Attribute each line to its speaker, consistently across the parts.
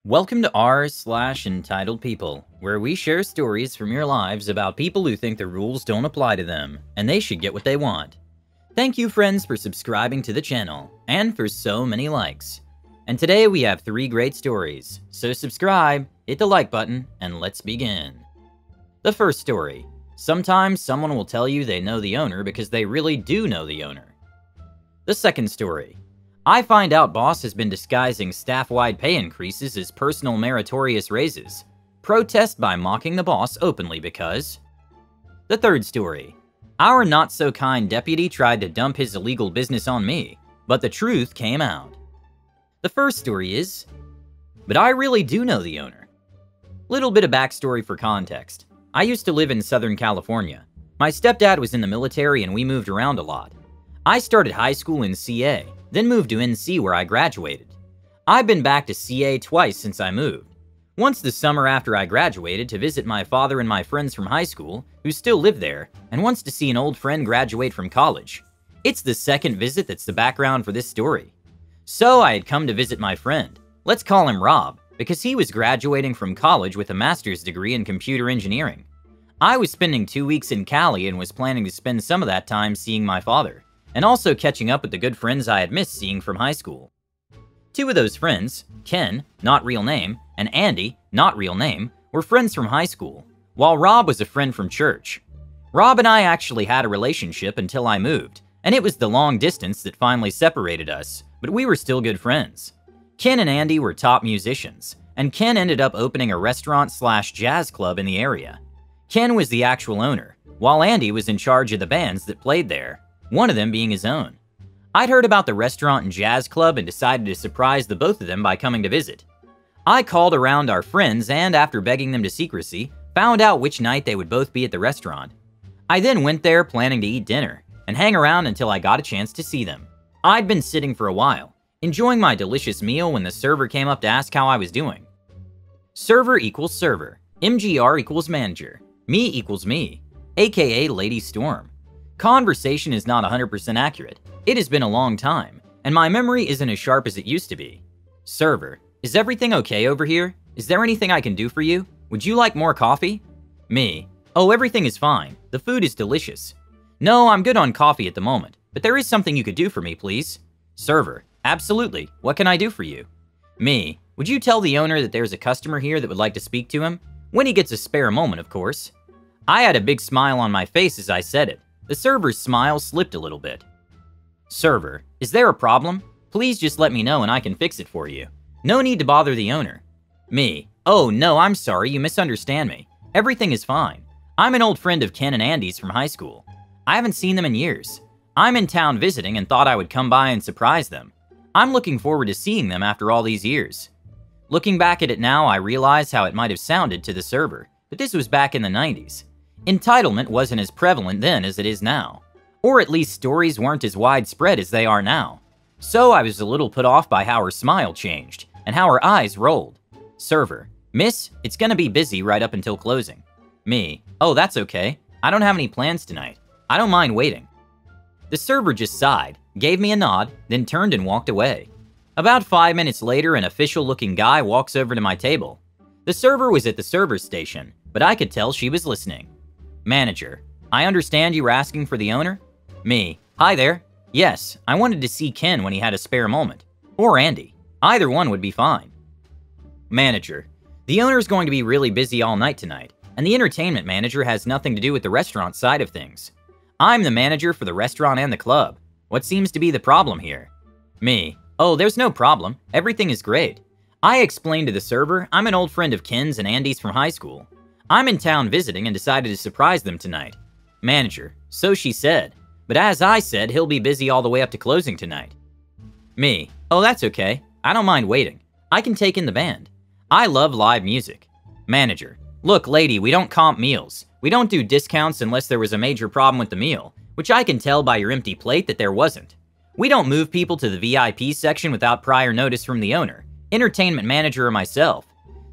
Speaker 1: Welcome to r/entitled people, where we share stories from your lives about people who think the rules don't apply to them, and they should get what they want. Thank you friends for subscribing to the channel, and for so many likes. And today we have 3 great stories, so subscribe, hit the like button, and let's begin. The first story. Sometimes someone will tell you they know the owner because they really do know the owner. The second story. I find out boss has been disguising staff-wide pay increases as personal meritorious raises. Protest by mocking the boss openly because... The third story. Our not-so-kind deputy tried to dump his illegal business on me, but the truth came out. The first story is... But I really do know the owner. Little bit of backstory for context. I used to live in Southern California. My stepdad was in the military and we moved around a lot. I started high school in CA, then moved to NC where I graduated. I've been back to CA twice since I moved. Once the summer after I graduated to visit my father and my friends from high school, who still live there, and once to see an old friend graduate from college. It's the second visit that's the background for this story. So I had come to visit my friend. Let's call him Rob, because he was graduating from college with a master's degree in computer engineering. I was spending 2 weeks in Cali and was planning to spend some of that time seeing my father, and also catching up with the good friends I had missed seeing from high school. 2 of those friends, Ken, not real name, and Andy, not real name, were friends from high school, while Rob was a friend from church. Rob and I actually had a relationship until I moved, and it was the long distance that finally separated us, but we were still good friends. Ken and Andy were top musicians, and Ken ended up opening a restaurant/jazz club in the area. Ken was the actual owner, while Andy was in charge of the bands that played there, one of them being his own. I'd heard about the restaurant and jazz club and decided to surprise the both of them by coming to visit. I called around our friends and, after begging them to secrecy, found out which night they would both be at the restaurant. I then went there planning to eat dinner and hang around until I got a chance to see them. I'd been sitting for a while, enjoying my delicious meal when the server came up to ask how I was doing. Server equals server, MGR equals manager, me equals me, aka Lady Storm. Conversation is not 100% accurate. It has been a long time, and my memory isn't as sharp as it used to be. Server, is everything okay over here? Is there anything I can do for you? Would you like more coffee? Me, oh, everything is fine. The food is delicious. No, I'm good on coffee at the moment, but there is something you could do for me, please. Server, absolutely. What can I do for you? Me, would you tell the owner that there's a customer here that would like to speak to him? When he gets a spare moment, of course. I had a big smile on my face as I said it. The server's smile slipped a little bit. Server, is there a problem? Please just let me know and I can fix it for you. No need to bother the owner. Me, oh no, I'm sorry, you misunderstand me. Everything is fine. I'm an old friend of Ken and Andy's from high school. I haven't seen them in years. I'm in town visiting and thought I would come by and surprise them. I'm looking forward to seeing them after all these years. Looking back at it now, I realize how it might have sounded to the server, but this was back in the 90s. Entitlement wasn't as prevalent then as it is now. Or at least stories weren't as widespread as they are now. So I was a little put off by how her smile changed, and how her eyes rolled. Server, miss, it's gonna be busy right up until closing. Me, oh that's okay. I don't have any plans tonight. I don't mind waiting. The server just sighed, gave me a nod, then turned and walked away. About 5 minutes later, an official-looking guy walks over to my table. The server was at the server station, but I could tell she was listening. Manager, I understand you were asking for the owner? Me, hi there. Yes, I wanted to see Ken when he had a spare moment. Or Andy. Either one would be fine. Manager, the owner's going to be really busy all night tonight, and the entertainment manager has nothing to do with the restaurant side of things. I'm the manager for the restaurant and the club. What seems to be the problem here? Me, oh, there's no problem. Everything is great. I explained to the server I'm an old friend of Ken's and Andy's from high school. I'm in town visiting and decided to surprise them tonight. Manager, so she said. But as I said, he'll be busy all the way up to closing tonight. Me, oh that's okay. I don't mind waiting. I can take in the band. I love live music. Manager, look lady, we don't comp meals. We don't do discounts unless there was a major problem with the meal, which I can tell by your empty plate that there wasn't. We don't move people to the VIP section without prior notice from the owner, entertainment manager, or myself.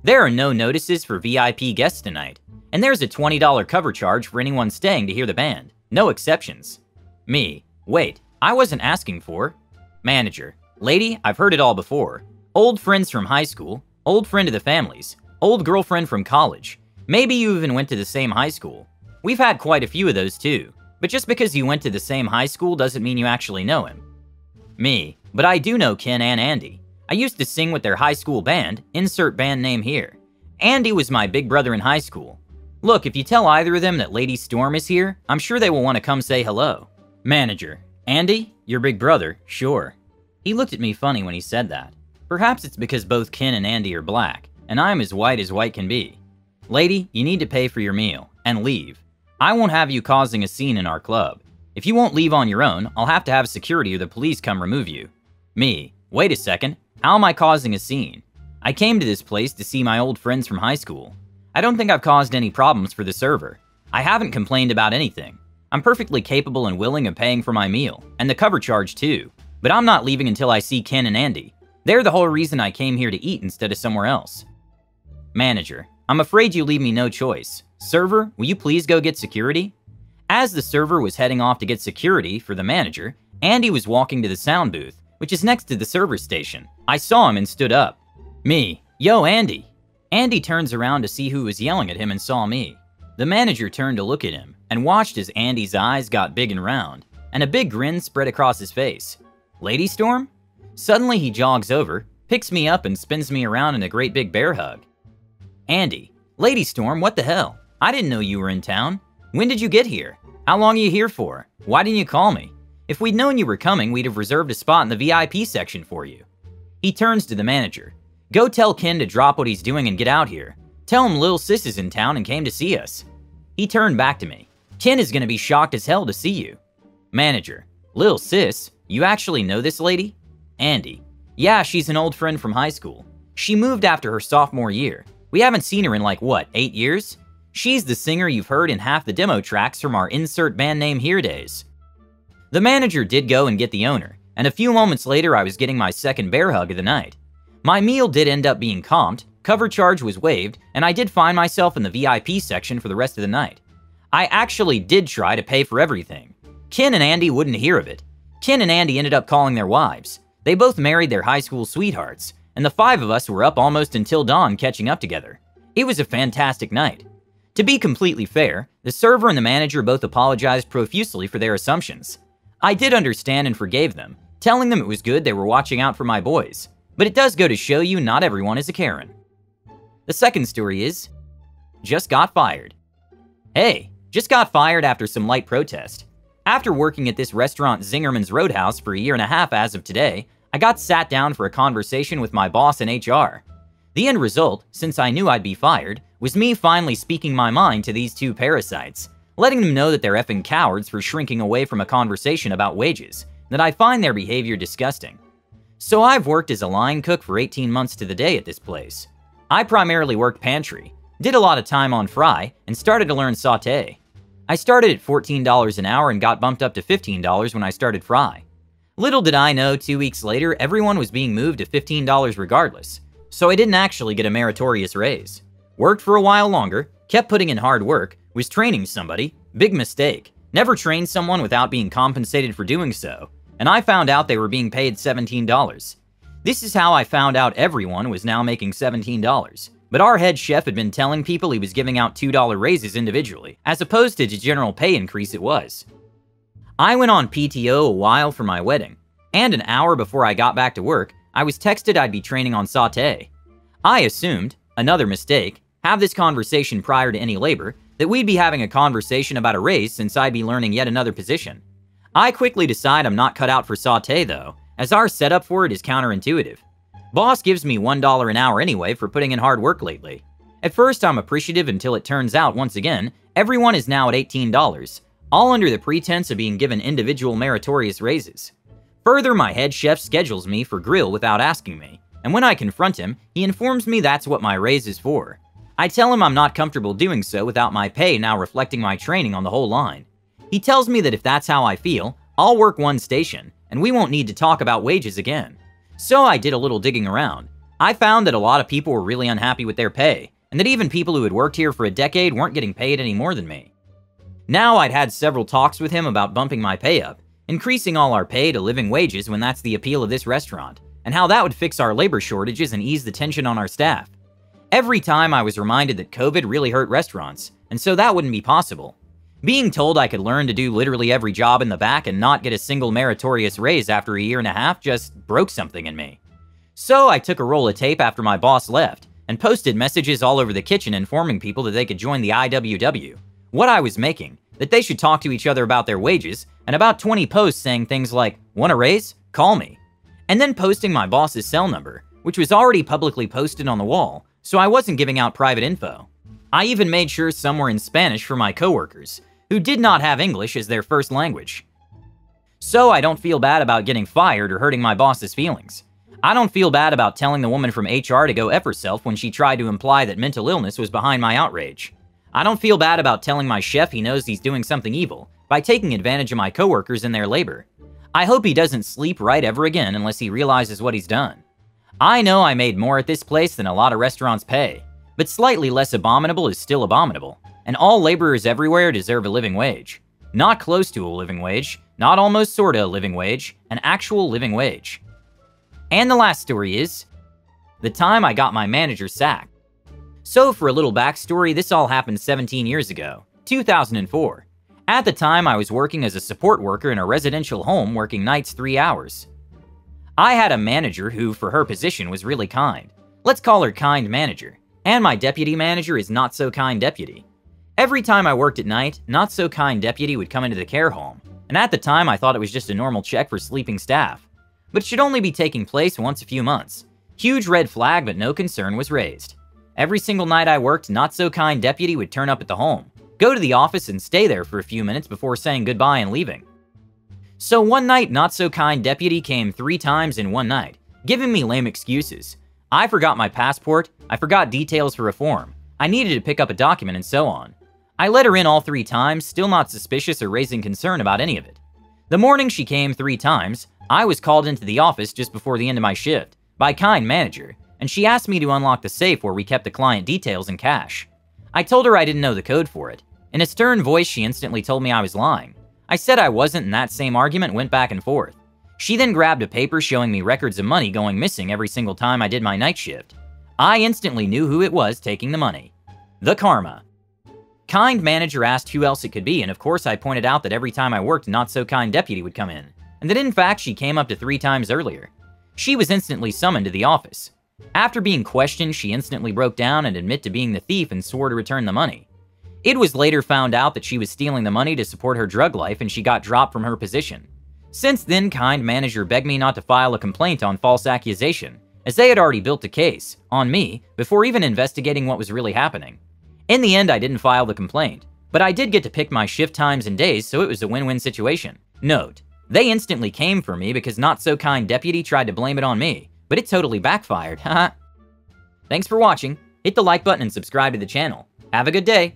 Speaker 1: There are no notices for VIP guests tonight, and there's a $20 cover charge for anyone staying to hear the band. No exceptions. Me, wait, I wasn't asking for. Manager, lady, I've heard it all before. Old friends from high school. old friend of the family's, old girlfriend from college. Maybe you even went to the same high school. We've had quite a few of those too, but just because you went to the same high school doesn't mean you actually know him. Me, but I do know Ken and Andy. I used to sing with their high school band, insert band name here. Andy was my big brother in high school. Look, if you tell either of them that Lady Storm is here, I'm sure they will want to come say hello. Manager: Andy, your big brother, sure. He looked at me funny when he said that. Perhaps it's because both Ken and Andy are black, and I'm as white can be. Lady, you need to pay for your meal, and leave. I won't have you causing a scene in our club. If you won't leave on your own, I'll have to have security or the police come remove you. Me: wait a second, how am I causing a scene? I came to this place to see my old friends from high school. I don't think I've caused any problems for the server. I haven't complained about anything. I'm perfectly capable and willing of paying for my meal, and the cover charge too. But I'm not leaving until I see Ken and Andy. They're the whole reason I came here to eat instead of somewhere else. Manager: I'm afraid you leave me no choice. Server, will you please go get security? As the server was heading off to get security for the manager, Andy was walking to the sound booth, which is next to the server station. I saw him and stood up. Me: yo, Andy. Andy turns around to see who was yelling at him and saw me. The manager turned to look at him and watched as Andy's eyes got big and round, and a big grin spread across his face. Lady Storm? Suddenly he jogs over, picks me up and spins me around in a great big bear hug. Andy: Lady Storm, what the hell? I didn't know you were in town. When did you get here? How long are you here for? Why didn't you call me? If we'd known you were coming, we'd have reserved a spot in the VIP section for you. He turns to the manager. Go tell Ken to drop what he's doing and get out here. Tell him Lil Sis is in town and came to see us. He turned back to me. Ken is gonna be shocked as hell to see you. Manager: Lil Sis? You actually know this lady? Andy: Yeah, she's an old friend from high school. She moved after her sophomore year. We haven't seen her in like, what, 8 years? She's the singer you've heard in half the demo tracks from our insert band name here days. The manager did go and get the owner, and a few moments later I was getting my second bear hug of the night. My meal did end up being comped, cover charge was waived, and I did find myself in the VIP section for the rest of the night. I actually did try to pay for everything. Ken and Andy wouldn't hear of it. Ken and Andy ended up calling their wives. They both married their high school sweethearts, and the 5 of us were up almost until dawn catching up together. It was a fantastic night. To be completely fair, the server and the manager both apologized profusely for their assumptions. I did understand and forgave them, telling them it was good they were watching out for my boys. But it does go to show you not everyone is a Karen. The second story is, just got fired. Hey, just got fired after some light protest. After working at this restaurant Zingerman's Roadhouse for a year and a half as of today, I got sat down for a conversation with my boss in HR. The end result, since I knew I'd be fired, was me finally speaking my mind to these 2 parasites, letting them know that they're effing cowards for shrinking away from a conversation about wages, that I find their behavior disgusting. So I've worked as a line cook for 18 months to the day at this place. I primarily worked pantry, did a lot of time on fry, and started to learn sauté. I started at $14 an hour and got bumped up to $15 when I started fry. Little did I know 2 weeks later everyone was being moved to $15 regardless, so I didn't actually get a meritorious raise. Worked for a while longer, kept putting in hard work, was training somebody, big mistake. Never trained someone without being compensated for doing so, and I found out they were being paid $17. This is how I found out everyone was now making $17. But our head chef had been telling people he was giving out $2 raises individually, as opposed to the general pay increase it was. I went on PTO a while for my wedding, and an hour before I got back to work, I was texted I'd be training on sauté. I assumed, another mistake, have this conversation prior to any labor, that we'd be having a conversation about a raise since I'd be learning yet another position. I quickly decide I'm not cut out for sauté though, as our setup for it is counterintuitive. Boss gives me $1 an hour anyway for putting in hard work lately. At first I'm appreciative until it turns out once again, everyone is now at $18, all under the pretense of being given individual meritorious raises. Further, my head chef schedules me for grill without asking me, and when I confront him, he informs me that's what my raise is for. I tell him I'm not comfortable doing so without my pay now reflecting my training on the whole line. He tells me that if that's how I feel, I'll work one station, and we won't need to talk about wages again. So I did a little digging around. I found that a lot of people were really unhappy with their pay, and that even people who had worked here for a decade weren't getting paid any more than me. Now I'd had several talks with him about bumping my pay up, increasing all our pay to living wages when that's the appeal of this restaurant, and how that would fix our labor shortages and ease the tension on our staff. Every time I was reminded that COVID really hurt restaurants, and so that wouldn't be possible. Being told I could learn to do literally every job in the back and not get a single meritorious raise after a year and a half just broke something in me. So I took a roll of tape after my boss left and posted messages all over the kitchen informing people that they could join the IWW, what I was making, that they should talk to each other about their wages, and about 20 posts saying things like, "Want a raise? Call me." And then posting my boss's cell number, which was already publicly posted on the wall, so I wasn't giving out private info. I even made sure some were in Spanish for my coworkers, who did not have English as their first language. So I don't feel bad about getting fired or hurting my boss's feelings. I don't feel bad about telling the woman from HR to go F herself when she tried to imply that mental illness was behind my outrage. I don't feel bad about telling my chef he knows he's doing something evil by taking advantage of my coworkers and their labor. I hope he doesn't sleep right ever again unless he realizes what he's done. I know I made more at this place than a lot of restaurants pay, but slightly less abominable is still abominable, and all laborers everywhere deserve a living wage. Not close to a living wage, not almost sorta a living wage, an actual living wage. And the last story is the time I got my manager sacked. So for a little backstory, this all happened 17 years ago, 2004. At the time, I was working as a support worker in a residential home working nights 3 hours. I had a manager who, for her position, was really kind. Let's call her kind manager. And my deputy manager is not so kind deputy. Every time I worked at night, not so kind deputy would come into the care home, and at the time I thought it was just a normal check for sleeping staff. But it should only be taking place once a few months. Huge red flag, but no concern was raised. Every single night I worked, not so kind deputy would turn up at the home, go to the office and stay there for a few minutes before saying goodbye and leaving. So one night, not so kind deputy came 3 times in one night, giving me lame excuses. I forgot my passport, I forgot details for a form, I needed to pick up a document and so on. I let her in all 3 times, still not suspicious or raising concern about any of it. The morning she came 3 times, I was called into the office just before the end of my shift by kind manager, and she asked me to unlock the safe where we kept the client details and cash. I told her I didn't know the code for it. In a stern voice, she instantly told me I was lying. I said I wasn't, and that same argument went back and forth. She then grabbed a paper showing me records of money going missing every single time I did my night shift. I instantly knew who it was taking the money. The karma. Kind manager asked who else it could be, and of course I pointed out that every time I worked, not so kind deputy would come in, and that in fact she came up to 3 times earlier. She was instantly summoned to the office. After being questioned, she instantly broke down and admitted to being the thief and swore to return the money. It was later found out that she was stealing the money to support her drug life and she got dropped from her position. Since then, kind manager begged me not to file a complaint on false accusation, as they had already built a case on me before even investigating what was really happening. In the end, I didn't file the complaint, but I did get to pick my shift times and days, so it was a win-win situation. Note, they instantly came for me because not so kind deputy tried to blame it on me, but it totally backfired, haha. Thanks for watching, hit the like button and subscribe to the channel. Have a good day.